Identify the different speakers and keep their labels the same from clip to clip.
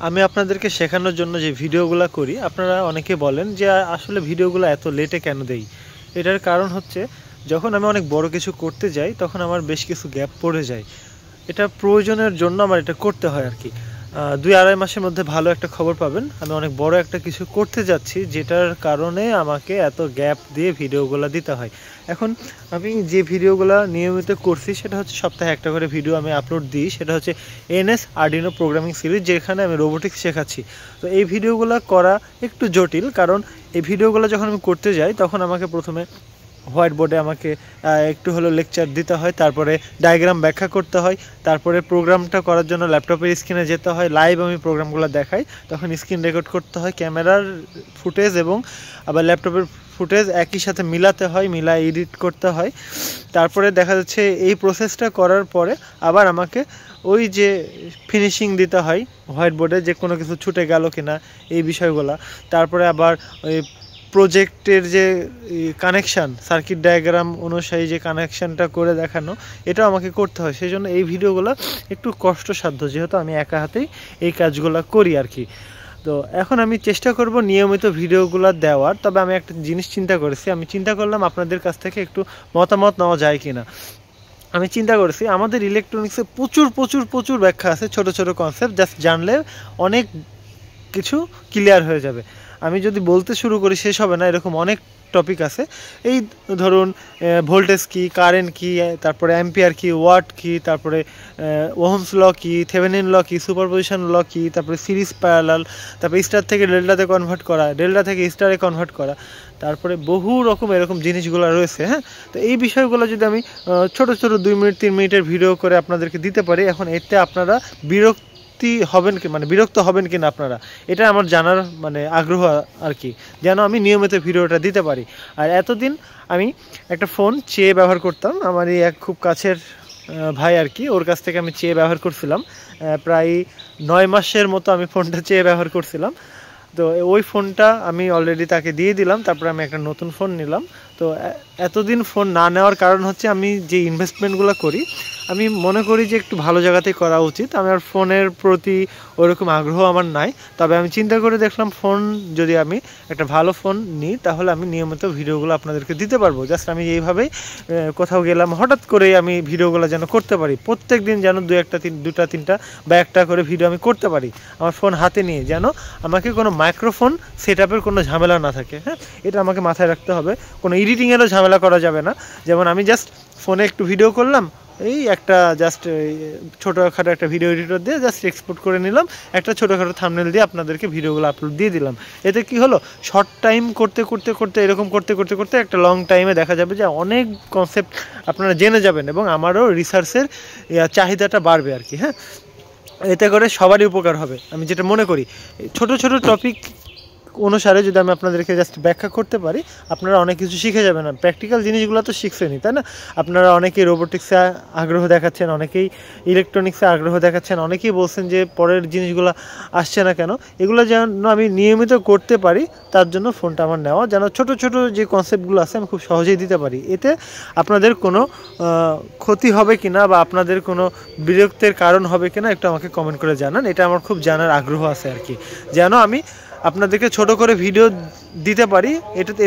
Speaker 1: আমি আপনাদেরকে শেখানোর জন্য যে ভিডিওগুলো করি, আপনারা অনেকে বলেন যে আসলে ভিডিওগুলো এত লেটে কেন দেই। এটার কারণ হচ্ছে, যখন আমি অনেক বড় কিছু করতে যাই তখন আমার বেশ কিছু গ্যাপ পড়ে যায়। এটা প্রয়োজনের জন্য আমার এটা করতে হয় আর কি। 2-2.5 মাসের মধ্যে ভালো একটা খবর পাবেন। আমি অনেক বড় একটা কিছু করতে যাচ্ছি, যেটার কারণে আমাকে এত গ্যাপ দিয়ে ভিডিওগুলো দিতে হয়। এখন আমি যে ভিডিওগুলো নিয়মিত করছি সেটা হচ্ছে সপ্তাহে একটা করে ভিডিও আমি আপলোড দিই। সেটা হচ্ছে NS আর্ডিনো প্রোগ্রামিং সিরিজ, যেখানে আমি রোবোটিক্স শেখাচ্ছি। তো এই ভিডিওগুলো করা একটু জটিল, কারণ এই ভিডিওগুলো যখন আমি করতে যাই তখন আমাকে প্রথমে হোয়াইট বোর্ডে আমাকে একটু হলো লেকচার দিতে হয়, তারপরে ডায়াগ্রাম ব্যাখ্যা করতে হয়, তারপরে প্রোগ্রামটা করার জন্য ল্যাপটপের স্ক্রিনে যেতে হয়, লাইভ আমি প্রোগ্রামগুলো দেখাই, তখন স্ক্রিন রেকর্ড করতে হয়, ক্যামেরার ফুটেজ এবং আবার ল্যাপটপের ফুটেজ একই সাথে মিলাতে হয়, মিলা এডিট করতে হয়। তারপরে দেখা যাচ্ছে এই প্রসেসটা করার পরে আবার আমাকে ওই যে ফিনিশিং দিতে হয় হোয়াইট বোর্ডে, যে কোনো কিছু ছুটে গেল কিনা এই বিষয়গুলো। তারপরে আবার ওই প্রজেক্টের যে কানেকশান, সার্কিট ডায়াগ্রাম অনুযায়ী যে কানেকশানটা করে দেখানো, এটাও আমাকে করতে হয়। সেই জন্য এই ভিডিওগুলো একটু কষ্টসাধ্য, যেহেতু আমি একা হাতেই এই কাজগুলো করি আর কি। তো এখন আমি চেষ্টা করব নিয়মিত ভিডিওগুলো দেওয়ার। তবে আমি একটা জিনিস চিন্তা করেছি, আমি চিন্তা করলাম আপনাদের কাছ থেকে একটু মতামত নেওয়া যায় কি না। আমি চিন্তা করেছি, আমাদের ইলেকট্রনিক্সে প্রচুর প্রচুর প্রচুর ব্যাখ্যা আছে, ছোট ছোট কনসেপ্ট, জাস্ট জানলে অনেক কিছু ক্লিয়ার হয়ে যাবে। আমি যদি বলতে শুরু করি শেষ হবে না, এরকম অনেক টপিক আছে। এই ধরুন ভোল্টেজ কি, কারেন্ট কি, তারপরে অ্যাম্পিয়ার কি, ওয়াট কি, তারপরে ওহমস ল কি, থেভেনিন ল কি, সুপারপজিশন ল কি, তারপরে সিরিজ প্যারালাল, তারপরে স্টার থেকে ডেল্টাতে কনভার্ট করা, ডেল্টা থেকে স্টারে কনভার্ট করা, তারপরে বহু রকম এরকম জিনিসগুলো রয়েছে। হ্যাঁ, তো এই বিষয়গুলো যদি আমি ছোট ছোট 2 মিনিট 3 মিনিটের ভিডিও করে আপনাদেরকে দিতে পারি, এখন এতে আপনারা বিরক্ত হবেন কিনা আপনারা, এটা আমার জানার আগ্রহ আর কি, যেন আমি নিয়মিত ভিডিওটা দিতে পারি। আর এতদিন আমি একটা ফোন চেয়ে ব্যবহার করতাম, আমার এই এক খুব কাছের ভাই আর কি, ওর কাছ থেকে আমি চেয়ে ব্যবহার করছিলাম। প্রায় 9 মাসের মতো আমি ফোনটা চেয়ে ব্যবহার করছিলাম। তো ওই ফোনটা আমি অলরেডি তাকে দিয়ে দিলাম, তারপরে আমি একটা নতুন ফোন নিলাম। তো এতদিন ফোন না নেওয়ার কারণ হচ্ছে, আমি যে ইনভেস্টমেন্টগুলো করি আমি মনে করি যে একটু ভালো জায়গাতেই করা উচিত। আমার ফোনের প্রতি ওরকম আগ্রহ আমার নাই। তবে আমি চিন্তা করে দেখলাম, ফোন যদি আমি একটা ভালো ফোন নিই তাহলে আমি নিয়মিত ভিডিওগুলো আপনাদেরকে দিতে পারবো। জাস্ট আমি এইভাবেই কোথাও গেলাম, হঠাৎ করেই আমি ভিডিওগুলো যেন করতে পারি, প্রত্যেক দিন যেন 2-3টা বা একটা করে ভিডিও আমি করতে পারি আমার ফোন হাতে নিয়ে, যেন আমাকে কোনো মাইক্রোফোন সেটআপের কোনো ঝামেলা না থাকে। হ্যাঁ, এটা আমাকে মাথায় রাখতে হবে। কোনো এডিটিংয়েরও ঝামেলা করা যাবে না। যেমন আমি জাস্ট ফোনে একটু ভিডিও করলাম, এই একটা জাস্ট ছোটোখাটো একটা ভিডিও এডিটর দিয়ে জাস্ট এক্সপোর্ট করে নিলাম, একটা ছোটোখাটো থাম্বনেল দিয়ে আপনাদেরকে ভিডিওগুলো আপলোড দিয়ে দিলাম। এতে কি হলো, শর্ট টাইম করতে করতে করতে এরকম করতে করতে করতে একটা লং টাইমে দেখা যাবে যে অনেক কনসেপ্ট আপনারা জেনে যাবেন, এবং আমারও রিসার্চের চাহিদাটা বাড়বে আর কি। হ্যাঁ, এতে করে সবারই উপকার হবে আমি যেটা মনে করি। ছোট ছোট টপিক অনুসারে যদি আমি আপনাদেরকে জাস্ট ব্যাখ্যা করতে পারি, আপনারা অনেক কিছু শিখে যাবেন। প্র্যাকটিক্যাল জিনিসগুলো তো শিখছেনই, তাই না? আপনারা অনেকেই রোবোটিক্সে আগ্রহ দেখাচ্ছেন, অনেকেই ইলেকট্রনিক্সে আগ্রহ দেখাচ্ছেন, অনেকেই বলছেন যে পরের জিনিসগুলো আসছে না কেন। এগুলো যেন আমি নিয়মিত করতে পারি, তার জন্য ফোনটা আমার নেওয়া, যেন ছোট ছোট যে কনসেপ্টগুলো আছে আমি খুব সহজেই দিতে পারি। এতে আপনাদের কোনো ক্ষতি হবে কিনা বা আপনাদের কোনো বিরক্তির কারণ হবে কিনা একটু আমাকে কমেন্ট করে জানান। এটা আমার খুব জানার আগ্রহ আছে আর কি, যেন আমি আপনাদেরকে ছোট করে ভিডিও দিতে পারি।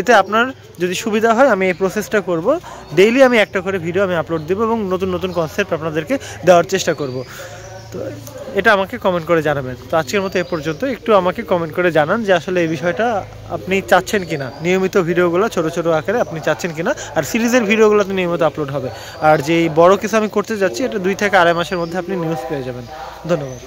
Speaker 1: এতে আপনার যদি সুবিধা হয় আমি এই প্রসেসটা করব। ডেইলি আমি একটা করে ভিডিও আমি আপলোড দেবো এবং নতুন নতুন কনসেপ্ট আপনাদেরকে দেওয়ার চেষ্টা করব। তো এটা আমাকে কমেন্ট করে জানাবেন। তো আজকের মতো এ পর্যন্ত। একটু আমাকে কমেন্ট করে জানান যে আসলে এই বিষয়টা আপনি চাচ্ছেন কিনা, নিয়মিত ভিডিওগুলো ছোট ছোট আকারে আপনি চাচ্ছেন কিনা, আর সিরিজের ভিডিওগুলো তো নিয়মিত আপলোড হবে। আর যেই বড় কিছু আমি করতে যাচ্ছি, এটা 2 থেকে 2.5 মাসের মধ্যে আপনি নিউজ পেয়ে যাবেন। ধন্যবাদ।